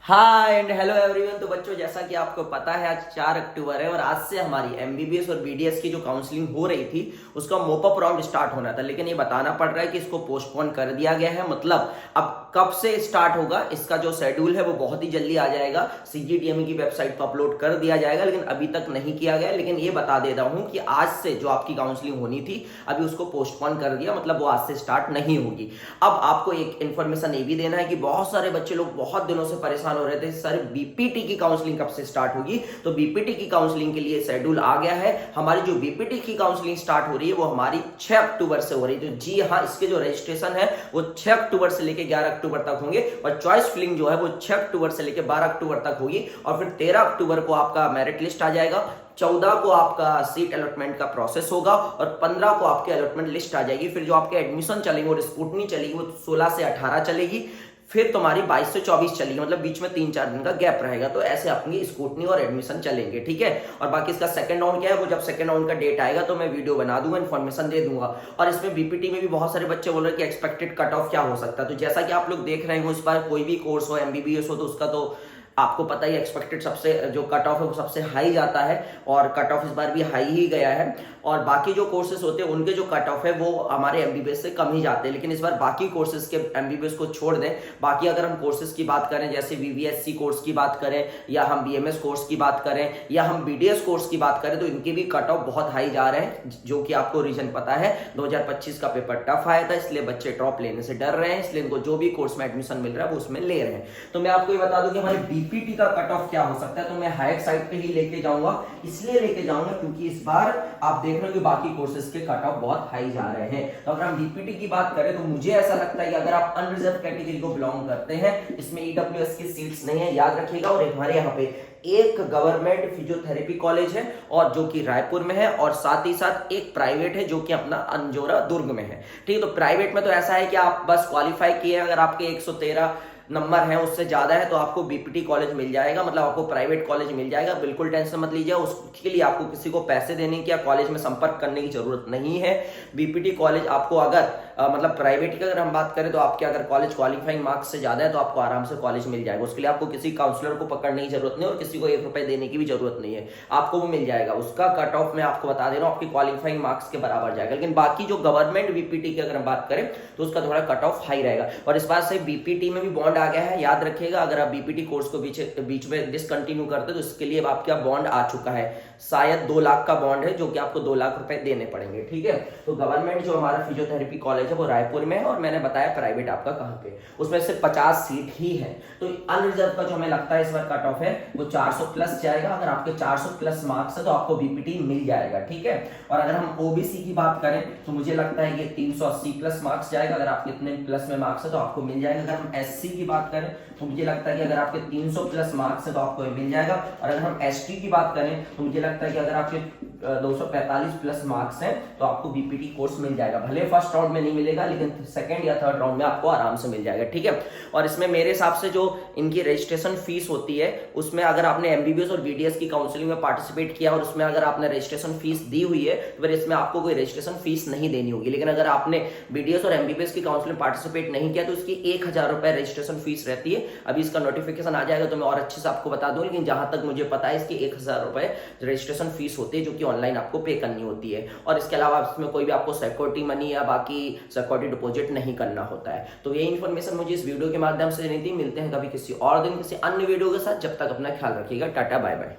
Hi and hello everyone. तो बच्चों, जैसा कि आपको पता है आज 4 अक्टूबर है और आज से हमारी एमबीबीएस और बीडीएस की जो काउंसलिंग हो रही थी उसका मोपअप राउंड स्टार्ट होना था, लेकिन ये बताना पड़ रहा है कि इसको पोस्टपोन कर दिया गया है। मतलब अब कब से स्टार्ट होगा इसका जो शेड्यूल है वो बहुत ही जल्दी आ जाएगा, सीजीटीएमई की वेबसाइट पर अपलोड कर दिया जाएगा, लेकिन अभी तक नहीं किया गया। लेकिन ये बता दे रहा हूं कि आज से जो आपकी काउंसलिंग होनी थी अभी उसको पोस्टपोन कर दिया, मतलब वो आज से स्टार्ट नहीं होगी। अब आपको एक इन्फॉर्मेशन ये भी देना है कि बहुत सारे बच्चे लोग बहुत दिनों से परेशान हो रहे थे सर बीपीटी की काउंसलिंग कब से स्टार्ट होगी। तो बीपीटी की काउंसलिंग के लिए शेड्यूल आ गया है। हमारी जो बीपीटी की काउंसलिंग स्टार्ट हो रही है वो हमारी 6 अक्टूबर से हो रही है। तो जी हाँ, इसके जो रजिस्ट्रेशन है वो 6 अक्टूबर से लेकर 11 अक्टूबर तक होंगे और चॉइस फिलिंग जो है वो 6 अक्टूबर से लेकर 12 अक्टूबर तक होगी और फिर 13 अक्टूबर को आपका मेरिट लिस्ट आ जाएगा। 14 को आपका सीट अलॉटमेंट का प्रोसेस होगा और 15 को आपके अलॉटमेंट लिस्ट आ जाएगी। फिर जो आपके एडमिशन चलेंगे और स्कूटनी चलेगी वो 16 से 18 चलेगी। फिर तुम्हारी 22 से 24 चलेगी, मतलब बीच में 3-4 दिन का गैप रहेगा। तो ऐसे अपनी स्कूटनी और एडमिशन चलेंगे, ठीक है। और बाकी इसका सेकंड राउंड क्या है, वो जब सेकंड राउंड का डेट आएगा तो मैं वीडियो बना दूंगा, इन्फॉर्मेशन दे दूंगा। और इसमें बीपीटी में भी बहुत सारे बच्चे बोल रहे हैं कि एक्सपेक्टेड कट ऑफ क्या हो सकता है। तो जैसा कि आप लोग देख रहे हो, इस बार कोई भी कोर्स हो, एमबीबीएस हो, तो उसका तो आपको पता ही एक्सपेक्टेड सबसे जो कट ऑफ है वो सबसे हाई जाता है और कट ऑफ इस बार भी हाई ही गया है। और बाकी जो कोर्सेज होते हैं उनके जो कट ऑफ है वो हमारे एमबीबीएस से कम ही जाते हैं, लेकिन इस बार बाकी कोर्सेज के एमबीबीएस को छोड़ दें। बाकी अगर हम कोर्सेज की बात करें, जैसे वीवीएससी कोर्स की बात करें या हम बीएमएस कोर्स की बात करें या हम बीडीएस कोर्स की बात करें, तो इनके भी कट ऑफ बहुत हाई जा रहे हैं, जो कि आपको रीजन पता है। 2025 का पेपर टफ आया था, इसलिए बच्चे ड्रॉप लेने से डर रहे हैं, इसलिए इनको जो भी कोर्स में एडमिशन मिल रहा है वो उसमें ले रहे हैं। तो मैं आपको ये बता दूं कि हमारे बीपीटी का कट ऑफ क्या हो सकता है। तो मैं हायर साइड पे ही लेके जाऊंगा, इसलिए लेके जाऊंगा क्योंकि इस बार आप देख रहे हो कि बाकी कोर्सेज के कट ऑफ बहुत हाई जा रहे हैं। तो अगर हम बीपीटी की बात करें तो मुझे ऐसा लगता है कि अगर आप अनरिजर्व कैटेगरी को बिलोंग करते हैं, इसमें ईडब्ल्यूएस की सीट्स नहीं है, याद रखिएगा। और हमारे यहाँ पे एक गवर्नमेंट फिजियोथेरेपी कॉलेज है और जो कि रायपुर में है, और साथ ही साथ एक प्राइवेट है जो कि अपना अंजोरा दुर्ग में है, ठीक है। तो प्राइवेट में तो ऐसा है कि आप बस क्वालिफाई किए, अगर आपके 113 नंबर है उससे ज्यादा है तो आपको बीपीटी कॉलेज मिल जाएगा, मतलब आपको प्राइवेट कॉलेज मिल जाएगा। बिल्कुल टेंशन मत लीजिए, उसके लिए आपको किसी को पैसे देने की या कॉलेज में संपर्क करने की जरूरत नहीं है। बीपीटी कॉलेज आपको अगर मतलब प्राइवेट की अगर हम बात करें तो आपके अगर कॉलेज क्वालिफाइंग मार्क्स से ज्यादा है तो आपको आराम से कॉलेज मिल जाएगा। उसके लिए आपको किसी काउंसलर को पकड़ने की जरूरत नहीं और किसी को 1 रुपए देने की भी जरूरत नहीं है, आपको वो मिल जाएगा। उसका कट ऑफ मैं आपको बता दे रहा हूँ, आपकी क्वालिफाइंग मार्क्स के बराबर जाएगा। लेकिन बाकी जो गवर्नमेंट बीपीटी की अगर हम बात करें तो उसका थोड़ा कट ऑफ हाई रहेगा। और इस बात से बीपीटी में भी बॉन्ड आ गया है, याद रखिएगा। अगर आप बीपीटी कोर्स को बीच में डिसकंटिन्यू करते तो इसके लिए आपका बॉन्ड आ चुका है, शायद 2 लाख का बॉन्ड है, जो कि आपको 2 लाख रुपए देने पड़ेंगे, ठीक है। तो गवर्नमेंट जो हमारा फिजियोथेरेपी कॉलेज है वो रायपुर में है और मैंने बताया प्राइवेट आपका कहां पे, उसमें सिर्फ 50 सीट ही है। तो अनरिजर्व का जो हमें लगता है इस बार कट ऑफ है वो 400 प्लस जाएगा। अगर आपके 400 प्लस मार्क्स है तो आपको बीपीटी मिल जाएगा, ठीक है। और अगर हम ओबीसी की बात करें तो मुझे लगता है कि 380 प्लस मार्क्स जाएगा। अगर आपके इतने प्लस में मार्क्स है तो आपको मिल जाएगा। अगर हम एससी की बात करें तो मुझे लगता है कि अगर आपके 300 प्लस मार्क्स है तो आपको मिल जाएगा। और अगर हम एसटी की बात करें तो मुझे लगता है कि अगर आपके 245 प्लस मार्क्स हैं तो आपको बीपीटी कोर्स मिल जाएगा। भले फर्स्ट राउंड में नहीं मिलेगा लेकिन सेकंड या थर्ड राउंड में आपको आराम से मिल जाएगा, ठीक है। और इसमें मेरे हिसाब से जो इनकी रजिस्ट्रेशन फीस होती है उसमें अगर आपने एमबीबीएस और बीडीएस की काउंसलिंग में पार्टिसिपेट किया और उसमें अगर आपने रजिस्ट्रेशन फीस दी हुई है तो फिर इसमें आपको कोई रजिस्ट्रेशन फीस नहीं देनी होगी। लेकिन अगर आपने बीडीएस और एमबीबीएस की काउंसलिंग में पार्टिसिपेट नहीं किया तो इसकी 1000 रुपए रजिस्ट्रेशन फीस रहती है। अभी इसका नोटिफिकेशन आ जाएगा तो मैं और अच्छे से आपको बता दूं, लेकिन जहां तक मुझे पता है इसकी 1000 रुपए रजिस्ट्रेशन फीस होती है जो कि ऑनलाइन आपको पे करनी होती है। और इसके अलावा इसमें कोई भी आपको सिक्योरिटी मनी या बाकी सिक्योरिटी डिपॉजिट नहीं करना होता है। तो ये इन्फॉर्मेशन मुझे इस वीडियो के माध्यम से देनी थी। मिलते हैं कभी किसी और दिन किसी अन्य वीडियो के साथ, जब तक अपना ख्याल रखिएगा। Tata bye bye.